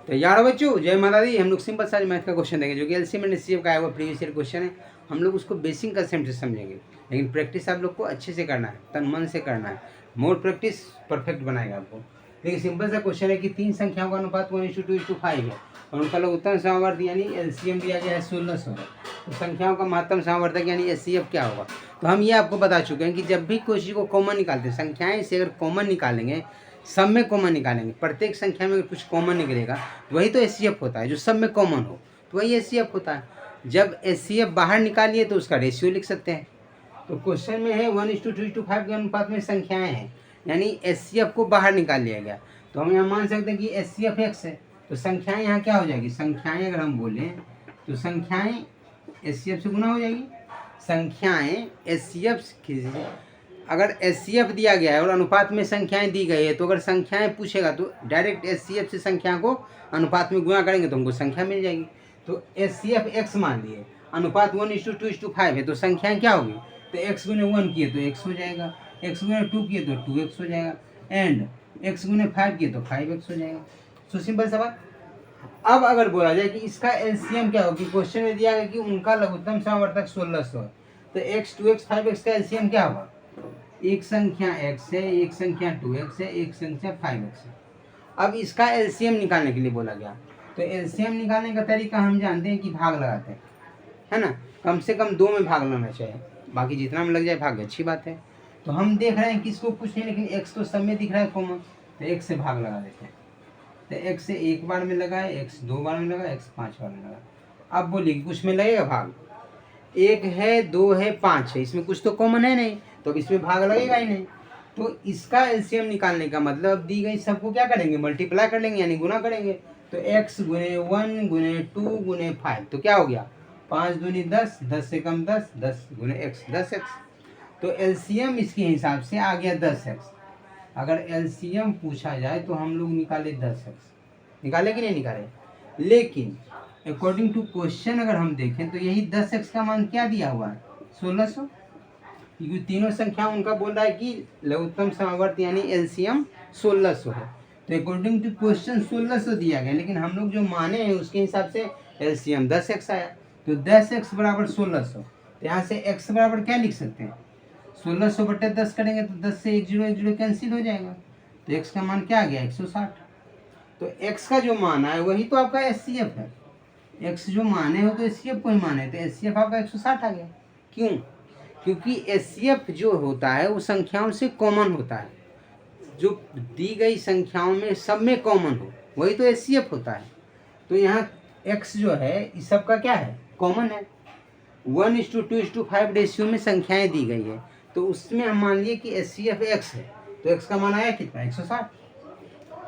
तैयार हो बच्चों? जय माता दी। हम लोग सिंपल सा मैथ का क्वेश्चन देंगे जो कि एलसीएम एंड एचसीएफ का है, वो प्रीवियस ईयर क्वेश्चन है। हम लोग उसको बेसिक कंसेप्ट से समझेंगे, लेकिन प्रैक्टिस आप लोग को अच्छे से करना है, तन मन से करना है। मोर प्रैक्टिस परफेक्ट बनाएगा आपको। देखिए सिंपल सा क्वेश्चन है कि 3 संख्याओं का अनुपात 1:2:5 है और उनका लघुत्तम सामर्थ्य यानी एलसीएम दिया गया है 1600 है। तो संख्याओं का महत्तम सामर्थ्य यानी एचसीएफ क्या होगा? तो हम ये आपको बता चुके हैं कि जब भी कोई चीज़ को कॉमन निकालते हैं, संख्याएं से अगर कॉमन निकालेंगे, सब में कॉमन निकालेंगे, प्रत्येक संख्या में अगर कुछ कॉमन निकलेगा वही तो एचसीएफ होता है। जो सब में कॉमन हो तो वही एचसीएफ होता है। जब एचसीएफ बाहर निकालिए तो उसका रेशियो लिख सकते हैं। तो क्वेश्चन में है 1:3:5 के अनुपात में संख्याएं हैं, यानी एचसीएफ को बाहर निकाल लिया गया। तो हम यहाँ मान सकते हैं कि एचसीएफ एक्स है, तो संख्याएं यहाँ क्या हो जाएगी? संख्याएं अगर हम बोलें तो संख्याएं एचसीएफ से गुना हो जाएगी। संख्याएं एचसीएफ, अगर एचसीएफ दिया गया है और अनुपात में संख्याएं दी गई है, तो अगर संख्याएं पूछेगा तो डायरेक्ट एचसीएफ से संख्या को अनुपात में गुणा करेंगे तो हमको संख्या मिल जाएगी। तो एचसीएफ एक्स मान लिए, अनुपात 1:2:5 है, तो संख्याएं क्या होगी? तो एक्स गुने 1 किए तो एक्स हो जाएगा, एक्स गुने 2 किए तो 2x हो जाएगा, एंड एक्स गुने 5 किए तो 5x हो जाएगा। सो सिंपल सा बात। अब अगर बोला जाए कि इसका एलसीएम क्या होगी, क्वेश्चन में दिया गया कि उनका लघुत्तम सामर्थ्य 1600 है, तो x 2x 5x का एलसीएम क्या होगा? एक संख्या x है, एक संख्या 2x है, एक संख्या 5x है। अब इसका एलसीएम निकालने के लिए बोला गया, तो एलसीएम निकालने का तरीका हम जानते हैं कि भाग लगाते हैं, है ना। कम से कम 2 में भाग लगाना चाहिए, बाकी जितना में लग जाए भाग अच्छी बात है। तो हम देख रहे हैं किसको कुछ नहीं, लेकिन x तो सब में दिख रहा है कॉमन, तो x से भाग लगा देते हैं। तो x से 1 बार में लगा है, x 2 बार में लगा, x 5 बार में लगा। अब बोलिए कुछ में लगेगा भाग? 1 है, 2 है, 5 है, इसमें कुछ तो कॉमन है नहीं, तो अब इसमें भाग लगेगा ही नहीं। तो इसका एलसीएम निकालने का मतलब दी गई सबको क्या करेंगे? मल्टीप्लाई कर लेंगे, यानी गुना करेंगे। तो x गुने 1 गुने 2 गुने 5, तो क्या हो गया? 5 दूनी 10, 10 से कम 10, 10 गुने x 10x। तो एलसीएम इसके हिसाब से आ गया 10x। अगर एलसीएम पूछा जाए तो हम लोग निकाले 10x, निकाले कि नहीं निकाले? लेकिन अकॉर्डिंग टू क्वेश्चन अगर हम देखें तो यही 10x का मान क्या दिया हुआ है? 1600, क्योंकि तीनों संख्या उनका बोल रहा है कि लघुत्तम सामर्थ्य यानी एलसीएम 1600 है। तो अकॉर्डिंग टू क्वेश्चन 1600 दिया गया, लेकिन हम लोग जो माने हैं उसके हिसाब से एलसीएम 10x आया। तो 10x बराबर 1600, तो यहाँ से x बराबर क्या लिख सकते हैं? 1600 बटे 10 करेंगे तो 10 से 1 0 कैंसिल हो जाएगा, तो x का मान क्या आ गया? 160। तो x का जो मान है वही तो आपका एचसीएफ है। x जो माने हो तो एचसीएफ को ही माने, तो एचसीएफ आपका 160 आ गया। क्यों? क्योंकि एचसीएफ जो होता है वो संख्याओं से कॉमन होता है, जो दी गई संख्याओं में सब में कॉमन हो वही तो एचसीएफ होता है। तो यहाँ x जो है इस सब का क्या है? कॉमन है। 1:2:5 रेशियो में संख्याएं दी गई है, तो उसमें हम मान लिए कि एचसीएफ x है, तो x का मान आया कितना? 160।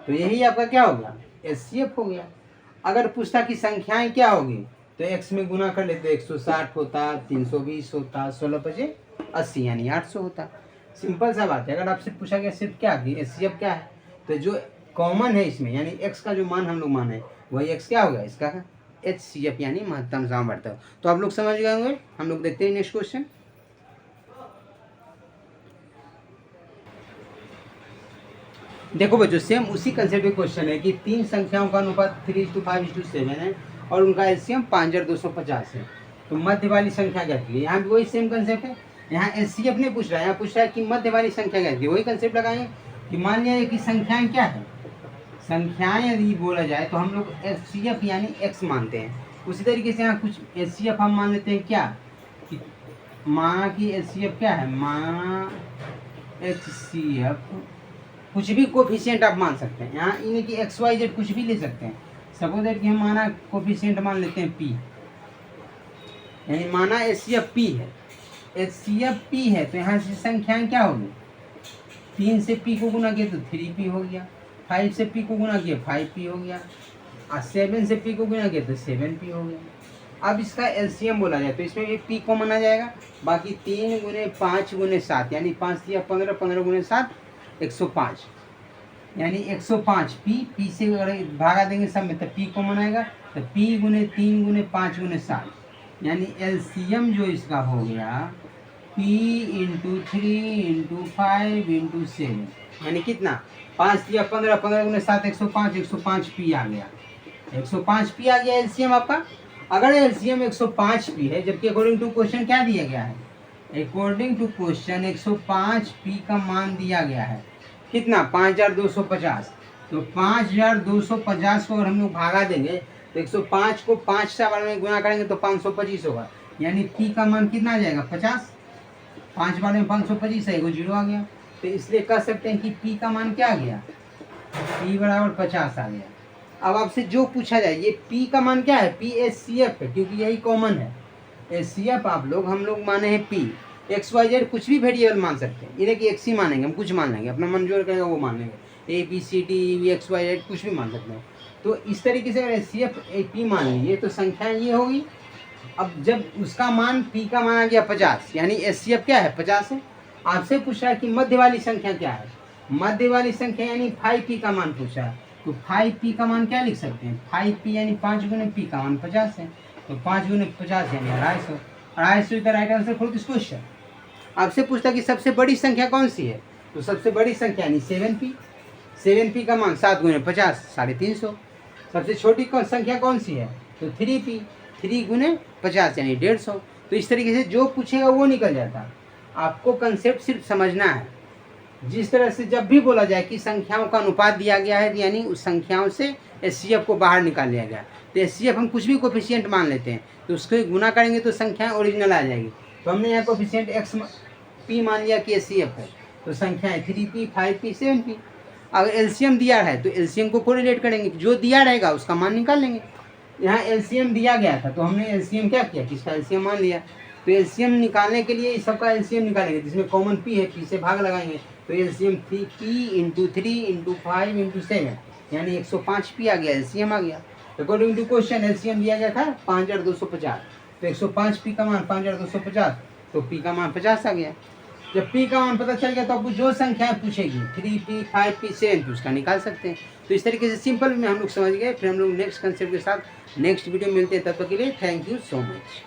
तो यही आपका क्या हो गया? एचसीएफ हो गया। अगर पूछता कि संख्याएं क्या होगी, तो x में गुना कर लेते 160 होता, 320 होता, 16×5 = 80 यानी 800 होता। सिंपल सा बात है। अगर आपसे पूछा गया सिर्फ क्या कि एचसीएफ क्या है, तो जो कॉमन है इसमें यानी x का जो मान हम लोग माने वही x क्या होगा? इसका एचसीएफ यानी महत्तम सामर्थ्य। तो आप लोग समझ गए होंगे। हम लोग देखते हैं नेक्स्ट क्वेश्चन। देखो बच्चों सेम उसी कंसेप्ट के क्वेश्चन है कि 3 संख्याओं का अनुपात 3:5:7 है और उनका एलसीएम 5250 है, तो मध्य वाली संख्या क्या थी? यहाँ भी वही सेम कंसेप्ट है। यहाँ एचसीएफ नहीं पूछ रहा है, यहाँ पूछ रहा है कि मध्य वाली संख्या क्या थी। वही कंसेप्ट लगाएंगे कि मान लिया कि संख्याएं क्या है, संख्याएं यदि बोला जाए तो हम लोग एचसीएफ यानी x मानते हैं। उसी तरीके से यहाँ कुछ एचसीएफ हम मान लेते हैं क्या कि माँ की एचसीएफ क्या है? माँ एचसीएफ कुछ भी कोफिशिएंट आप मान सकते हैं। यहाँ इन्हें कि XYZ कुछ भी ले सकते हैं। सपोज दैट कि हम माना कोफिशिएंट मान लेते हैं P, यानी माना एचसीएफ P है, एचसीएफ P है, तो यहाँ से संख्याएं क्या होगी? 3 से P को गुना किया तो 3P हो गया, 5 से P को गुना किया 5P हो गया, और 7 से P को गुना किया तो 7P हो गया। अब इसका एलसीएम बोला जाए तो इसमें भी P कॉमन आ जाएगा, बाकी 3 गुने 5 गुने 7 यानी 5 या 15, 15 गुने 7 105, यानी 105 P से अगर भागा देंगे सब में तो P कॉमन आएगा, तो P गुने 3 गुने 5 गुने 7, यानी एलसीएम जो इसका हो गया P × 3 × 5 × 7, यानी कितना? 5 या 15, 15 गुने 7 105, 105 P आ गया। 105p आ गया एलसीएम आपका। अगर एलसीएम 105p है, जबकि अकॉर्डिंग टू क्वेश्चन क्या दिया गया है, अकॉर्डिंग टू क्वेश्चन 105p का मान दिया गया है कितना, 5250। तो 5250 को अगर हम लोग भागा देंगे तो 105 को 5 से बार में गुना करेंगे तो 525 होगा, यानी p का मान कितना आ जाएगा 50। 5 बार में 525 है, 0 आ गया। तो इसलिए कह सकते हैं कि p का मान क्या आ गया, p बराबर 50 आ गया। अब आपसे जो पूछा जाए ये p का मान क्या है, p SCF है, क्योंकि यही कॉमन है। SCF आप लोग हम लोग माने हैं p, XYZ कुछ भी वेरिएबल मान सकते हैं, ये देखिए x ही मानेंगे, हम कुछ मान लेंगे, अपना मन जो करेगा वो मान लेंगे, ABCD XYZ कुछ भी मान सकते हैं। तो इस तरीके से अगर SCF p मान लीजिए तो संख्या ये होगी। अब जब उसका मान p का मान आ गया 50, यानी SCF क्या है 50 है। आपसे पूछ रहा है कि मध्य वाली संख्या क्या है, मध्य वाली संख्या यानी 5p का मान पूछा है, तो 5p का मान क्या लिख सकते हैं, 5p यानी 5 गुने p का मान 50 है, तो 5 गुने 50 यानी 250। 250 का right answer for this question. आपसे पूछता कि सबसे बड़ी संख्या कौन सी है, तो सबसे बड़ी संख्या यानी 7p। 7p का मान 7 गुने 50 350। सबसे छोटी संख्या कौन सी है, तो 3p। 3 गुने 50 यानी 150। तो इस तरीके से जो पूछेगा वो निकल जाता। आपको कंसेप्ट सिर्फ समझना है। जिस तरह से जब भी बोला जाए कि संख्याओं का अनुपात दिया गया है, यानी उस संख्याओं से SCF को बाहर निकाल लिया गया, तो SCF हम कुछ भी कोफिशिएंट मान लेते हैं, तो उसको गुना करेंगे तो संख्या ओरिजिनल आ जाएगी। तो हमने यहाँ कोफिशिएंट p मान लिया कि SCF है, तो संख्याएं 3p 5p 7p। अगर एलसीएम दिया है तो एलसीएम को कोरिलेट करेंगे, जो दिया रहेगा उसका मान निकाल लेंगे। यहाँ एलसीएम दिया गया था तो हमने एलसीएम क्या किया, किसका एलसीएम मान लिया। तो एलसीएम निकालने के लिए इस सबका एलसीएम निकालेंगे, जिसमें कॉमन p है, p से भाग लगाएंगे, तो LCM 3p into 3 into 5 into 7 यानी 105p आ गया, एलसीएम आ गया। अकॉर्डिंग टू क्वेश्चन एलसीएम दिया गया था 5250, तो 105p का मान 5250, तो p का मान 50 आ गया। जब p का मान पता चल गया तो आपको जो संख्या पूछेगी 3p 5p 7p उसका निकाल सकते हैं। तो इस तरीके से सिंपल में हम लोग समझ गए। फिर हम लोग नेक्स्ट कंसेप्ट के साथ नेक्स्ट वीडियो मिलते हैं, तब तक के लिए थैंक यू सो मच।